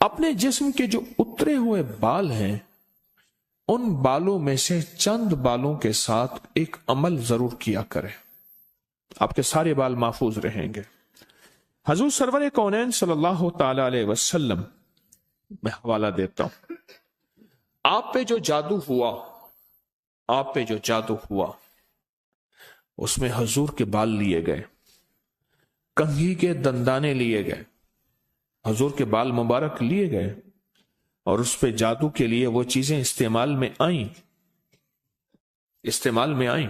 اپنے جسم کے جو اترے ہوئے بال ہیں ان بالوں میں سے چند بالوں کے ساتھ ایک عمل ضرور کیا کریں، آپ کے سارے بال محفوظ رہیں گے۔ حضور سرور کونین صلی اللہ تعالی علیہ وسلم، میں حوالہ دیتا ہوں، آپ پہ جو جادو ہوا اس میں حضور کے بال لیے گئے، کنگھی کے دندانے لیے گئے، حضور کے بال مبارک لیے گئے اور اس پہ جادو کے لیے وہ چیزیں استعمال میں آئیں۔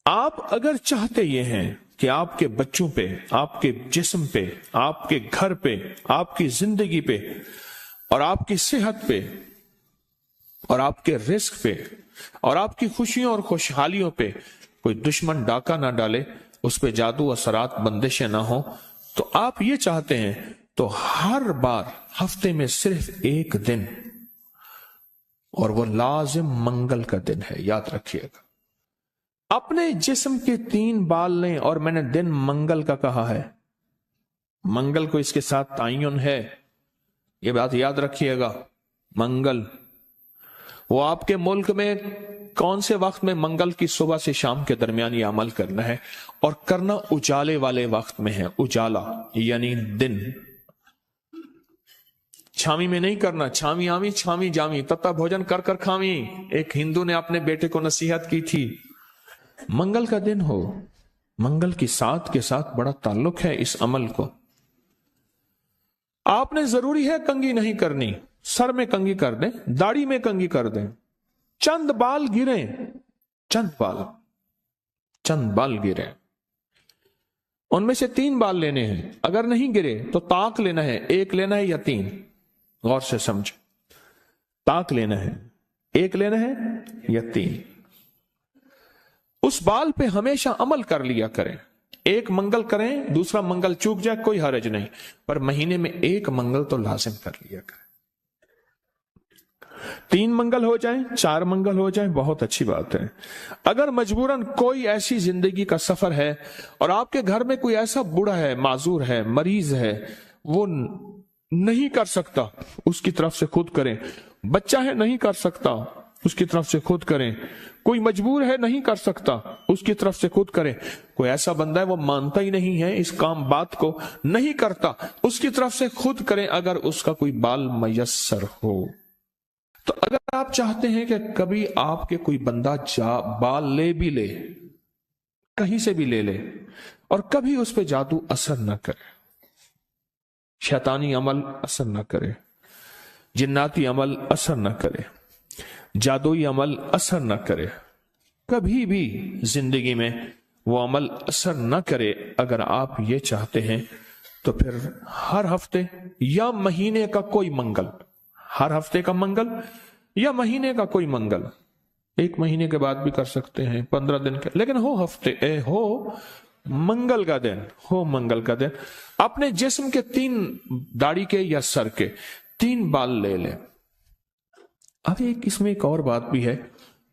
آپ اگر چاہتے یہ ہیں کہ آپ کے بچوں پہ، آپ کے جسم پہ، آپ کے گھر پہ، آپ کی زندگی پہ اور آپ کی صحت پہ اور آپ کے رزق پہ اور آپ کی خوشیوں اور خوشحالیوں پہ کوئی دشمن ڈاکہ نہ ڈالے، اس پہ جادو اثرات بندشیں نہ ہوں، تو آپ یہ چاہتے ہیں تو ہر بار ہفتے میں صرف ایک دن، اور وہ لازم منگل کا دن ہے، یاد رکھیے گا، اپنے جسم کے 3 بال لیں، اور میں نے دن منگل کا کہا ہے، منگل کو اس کے ساتھ تعین ہے، یہ بات یاد رکھیے گا۔ منگل وہ آپ کے ملک میں کون سے وقت میں؟ منگل کی صبح سے شام کے درمیان یہ عمل کرنا ہے، اور کرنا اجالے والے وقت میں ہے، اجالا یعنی دن، چھامی میں نہیں کرنا، چھامی آمی چھامی جامی تتا بھوجن کر کر کھامی، ایک ہندو نے اپنے بیٹے کو نصیحت کی تھی۔ منگل کا دن ہو، منگل کی ساتھ کے ساتھ بڑا تعلق ہے اس عمل کو۔ آپ نے ضروری ہے کنگھی نہیں کرنی، سر میں کنگھی کر دیں، داڑھی میں کنگھی کر دیں، چند بال گریں، چند بال گریں، ان میں سے 3 بال لینے ہیں، اگر نہیں گرے تو طاق لینا ہے، 1 لینا ہے یا 3، غور سے سمجھ، طاق لینا ہے، 1 لینا ہے یا 3، اس بال پہ ہمیشہ عمل کر لیا کریں، 1 منگل کریں، دوسرا منگل چوک جائے کوئی حرج نہیں، پر مہینے میں 1 منگل تو لازم کر لیا کریں، 3 منگل ہو جائیں، 4 منگل ہو جائیں، بہت اچھی بات ہے۔ اگر مجبوراً کوئی ایسی زندگی کا سفر ہے اور آپ کے گھر میں کوئی ایسا بوڑھا ہے، معذور ہے، مریض ہے، وہ نہیں کر سکتا، اس کی طرف سے خود کریں، بچہ ہے نہیں کر سکتا، اس کی طرف سے خود کریں، کوئی مجبور ہے نہیں کر سکتا، اس کی طرف سے خود کریں، کوئی ایسا بندہ ہے وہ مانتا ہی نہیں ہے اس کام بات کو، نہیں کرتا، اس کی طرف سے خود کریں اگر اس کا کوئی بال میسر ہو۔ تو اگر آپ چاہتے ہیں کہ کبھی آپ کے کوئی بندہ بال لے بھی لے، کہیں سے بھی لے لے، اور کبھی اس پہ جادو اثر نہ کرے، شیطانی عمل اثر نہ کرے، جناتی عمل اثر نہ کرے، جادوئی عمل اثر نہ کرے، کبھی بھی زندگی میں وہ عمل اثر نہ کرے، اگر آپ یہ چاہتے ہیں تو پھر ہر ہفتے یا مہینے کا کوئی منگل، ہر ہفتے کا منگل یا مہینے کا کوئی منگل، 1 مہینے کے بعد بھی کر سکتے ہیں، 15 دن کے، لیکن ہو منگل کا دن، ہو منگل کا دن، اپنے جسم کے 3 داڑھی کے یا سر کے 3 بال لے لیں۔ اب اس میں ایک اور بات بھی ہے،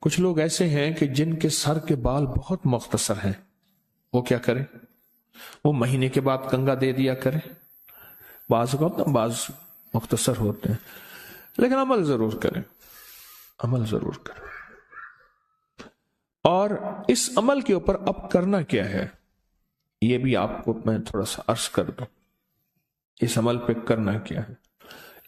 کچھ لوگ ایسے ہیں کہ جن کے سر کے بال بہت مختصر ہیں، وہ کیا کریں؟ وہ مہینے کے بعد کنگا دے دیا کریں، بعض مختصر ہوتے ہیں، لیکن عمل ضرور کریں، عمل ضرور کریں۔ اور اس عمل کے اوپر اب کرنا کیا ہے، یہ بھی آپ کو میں تھوڑا سا عرض کر دوں، اس عمل پہ کرنا کیا ہے۔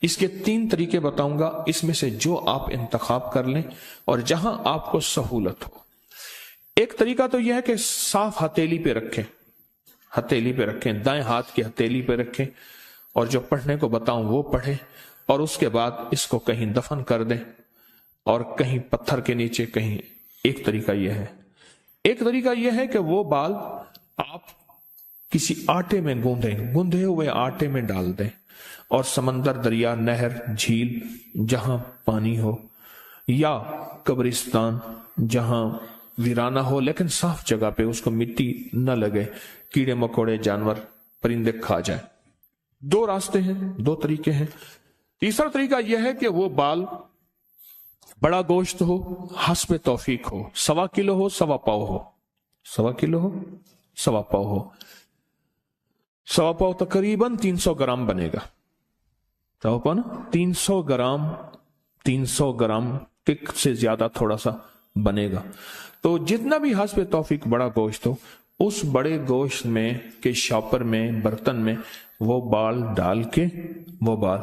اس کے 3 طریقے بتاؤں گا، اس میں سے جو آپ انتخاب کر لیں اور جہاں آپ کو سہولت ہو۔ ایک طریقہ تو یہ ہے کہ صاف ہتھیلی پہ رکھیں، ہتھیلی پہ رکھیں، دائیں ہاتھ کی ہتھیلی پہ رکھیں، اور جو پڑھنے کو بتاؤں وہ پڑھیں، اور اس کے بعد اس کو کہیں دفن کر دیں، اور کہیں پتھر کے نیچے کہیں۔ ایک طریقہ یہ ہے۔ ایک طریقہ یہ ہے کہ وہ بال آپ کسی آٹے میں گوندھے ہوئے آٹے میں ڈال دیں، اور سمندر، دریا، نہر، جھیل جہاں پانی ہو، یا قبرستان جہاں ویرانہ ہو لیکن صاف جگہ پہ، اس کو مٹی نہ لگے، کیڑے مکوڑے، جانور، پرندے کھا جائیں۔ 2 راستے ہیں، 2 طریقے ہیں۔ تیسرا طریقہ یہ ہے کہ وہ بال بڑا گوشت ہو، حسب توفیق ہو، 1.25 کلو ہو، 1.25 پاؤ ہو، 1.25 کلو ہو، 1.25 پاؤ ہو، सवा पाव तकरीबन 300 ग्राम बनेगा। सवा पाव ना 300 ग्राम से ज्यादा थोड़ा सा बनेगा। तो जितना भी हस्ब तौफीक बड़ा गोश्त हो, उस बड़े गोश्त में के शॉपर में, बर्तन में वो बाल डाल के, वो बाल,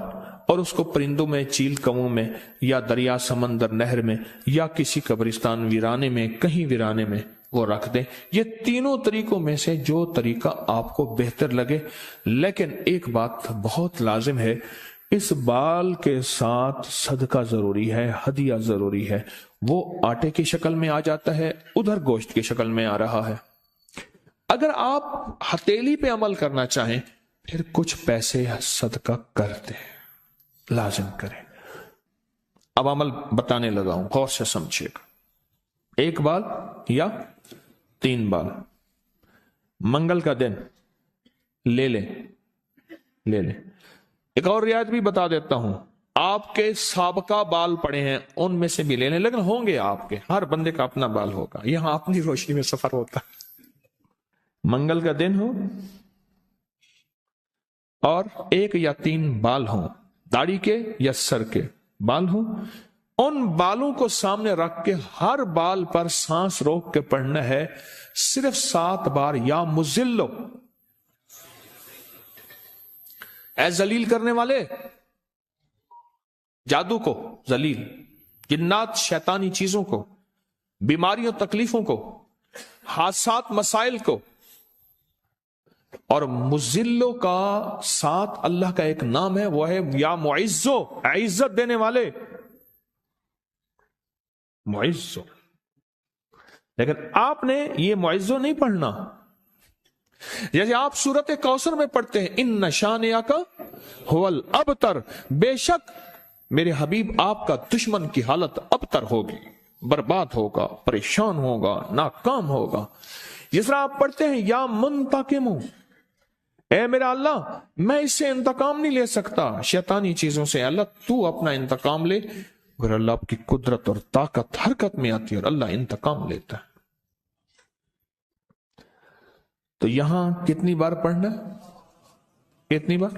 और उसको परिंदों में, चील कौओं में, या दरिया, समंदर, नहर में, या किसी कब्रिस्तान वीराने में, कहीं वीराने में वो रख दें। ये तीनों तरीकों में से जो तरीका आपको बेहतर लगे। लेकिन एक बात बहुत लाजिम है, इस बाल के साथ सदका जरूरी है, हदिया जरूरी है। वो आटे की शक्ल में आ जाता है, उधर गोश्त की शक्ल में आ रहा है। अगर आप हथेली पे अमल करना चाहें, फिर कुछ पैसे सदका कर दें, लाजिम करें। अब अमल बताने लगा हूं, गौर से समझिएगा। 1 बाल या 3 बाल मंगल का दिन ले लें। एक और रियायत भी बता देता हूं, आपके साबका बाल पड़े हैं उनमें से भी ले लें, लेकिन होंगे आपके, हर बंदे का अपना बाल होगा। यहां अपनी रोशनी में सफर होता है। मंगल का दिन हो और 1 या 3 बाल हो, दाढ़ी के या सर के बाल हो, उन बालों को सामने रख के हर बाल पर सांस रोक के पढ़ना है सिर्फ 7 बार, या मुजिल्लो, ऐ जलील करने वाले, जादू को जलील, जिन्नात शैतानी चीजों को, बीमारियों तकलीफों को, हादसात मसाइल को। और मुजिल्लो का साथ अल्लाह का एक नाम है, वो है या मुइज्जो, इज्जत देने वाले, मुइज्जो। लेकिन आपने ये मुइज्जो नहीं पढ़ना। जैसे आप सूरत कौसर में पढ़ते हैं, इन नशानिया का हुवल अबतर, बेशक मेरे हबीब आपका दुश्मन की हालत अबतर होगी, बर्बाद होगा, परेशान होगा, नाकाम होगा। जिस तरह आप पढ़ते हैं या मुंतकिमु, ए मेरा अल्लाह मैं इससे इंतकाम नहीं ले सकता, शैतानी चीजों से, अल्लाह तू अपना इंतकाम ले। और अल्लाह आपकी कुदरत और ताकत हरकत में आती है और अल्लाह इंतकाम लेता है। तो यहां कितनी बार पढ़ना है? कितनी बार?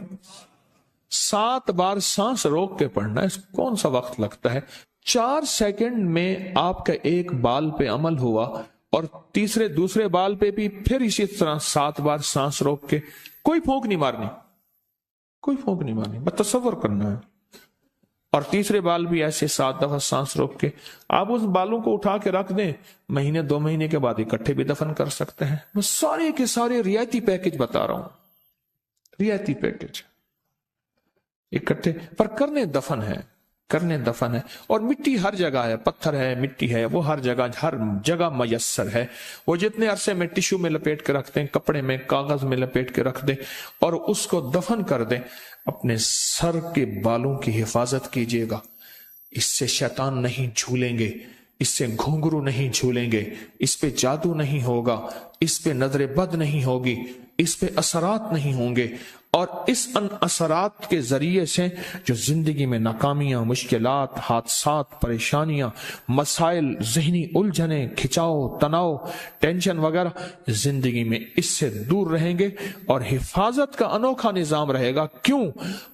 7 बार सांस रोक के पढ़ना है। कौन सा वक्त लगता है? 4 सेकंड में आपका एक बाल पे अमल हुआ और दूसरे बाल पे भी फिर इसी तरह 7 बार सांस रोक के, कोई फूंक नहीं मारनी, कोई फूंक नहीं मारनी, बस तसव्वुर करना है। और तीसरे बाल भी ऐसे 7 दफा सांस रोक के आप उस बालों को उठा के रख दें। महीने 2 महीने के बाद इकट्ठे भी दफन कर सकते हैं। मैं सारे के सारे रियायती पैकेज बता रहा हूं, रियायती पैकेज इकट्ठे, पर करने दफन है, करने दफन है। और मिट्टी हर जगह है, पत्थर है, मिट्टी है, वो हर जगह मयस्सर है। वो जितने अरसे में टिश्यू में लपेट के रखते हैं, कपड़े में, कागज में लपेट के रख दे और उसको दफन कर दे। अपने सर के बालों की हिफाजत कीजिएगा, इससे शैतान नहीं झूलेंगे, इससे घुंघरू नहीं झूलेंगे, इस पे जादू नहीं होगा, इस पे नजर बद नहीं होगी, इस पे असरात नहीं होंगे। और इस असरात के जरिए से जो जिंदगी में नाकामियां, मुश्किलात, हादसात, परेशानियां, मसाइल, जहनी उलझने, खिंचाव, तनाव, टेंशन वगैरह जिंदगी में, इससे दूर रहेंगे और हिफाजत का अनोखा निजाम रहेगा। क्यों?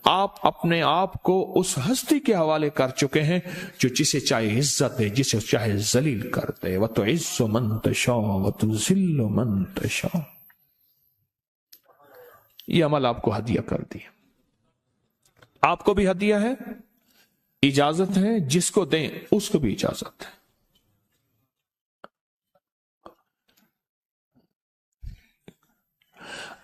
आप अपने आप को उस हस्ती के हवाले कर चुके हैं जो जिसे चाहे इज्जत दे, जिसे चाहे जलील कर दे। व तो इज्जो मन तशा व तो जिल्लो मन तशा। ये अमल आपको हदिया कर दिया, आपको भी हदिया है, इजाजत है, जिसको दें उसको भी इजाजत है।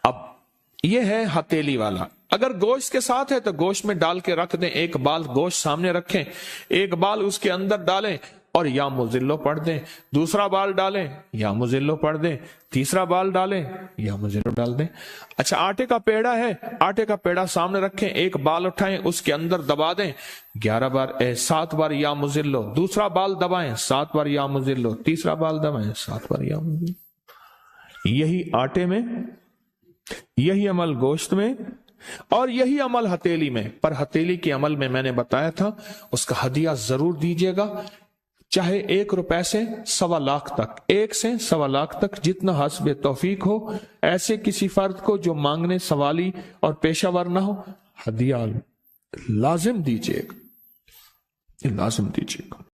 अब ये है हथेली वाला। अगर गोश्त के साथ है तो गोश्त में डाल के रख दें, एक बाल गोश्त सामने रखें, एक बाल उसके अंदर डालें और या मुजिल्लो पढ़ दें, दूसरा बाल डालें, या मुजिल्लो पढ़ दें, तीसरा बाल डालें, या मुजिल्लो डाल दें। अच्छा, आटे का पेड़ा है, आटे का पेड़ा सामने रखें, एक बाल उठाएं, उसके अंदर दबा दें 7 बार या मुजिल्लो, दूसरा बाल दबाएं 7 बार या मुजिल्लो, तीसरा बाल दबाएं 7 बार या मुजिल्लो। यही आटे में, यही अमल गोश्त में और यही अमल हथेली में। पर हथेली के अमल में मैंने बताया था उसका हदिया जरूर दीजिएगा। چاہے 1 روپے سے 1.25 لاکھ تک، 1 سے 1.25 لاکھ تک، جتنا حسب توفیق ہو، ایسے کسی فرد کو جو مانگنے سوالی اور پیشہ ور نہ ہو، ہدیہ لازم دیجیے گا، لازم دیجیے گا۔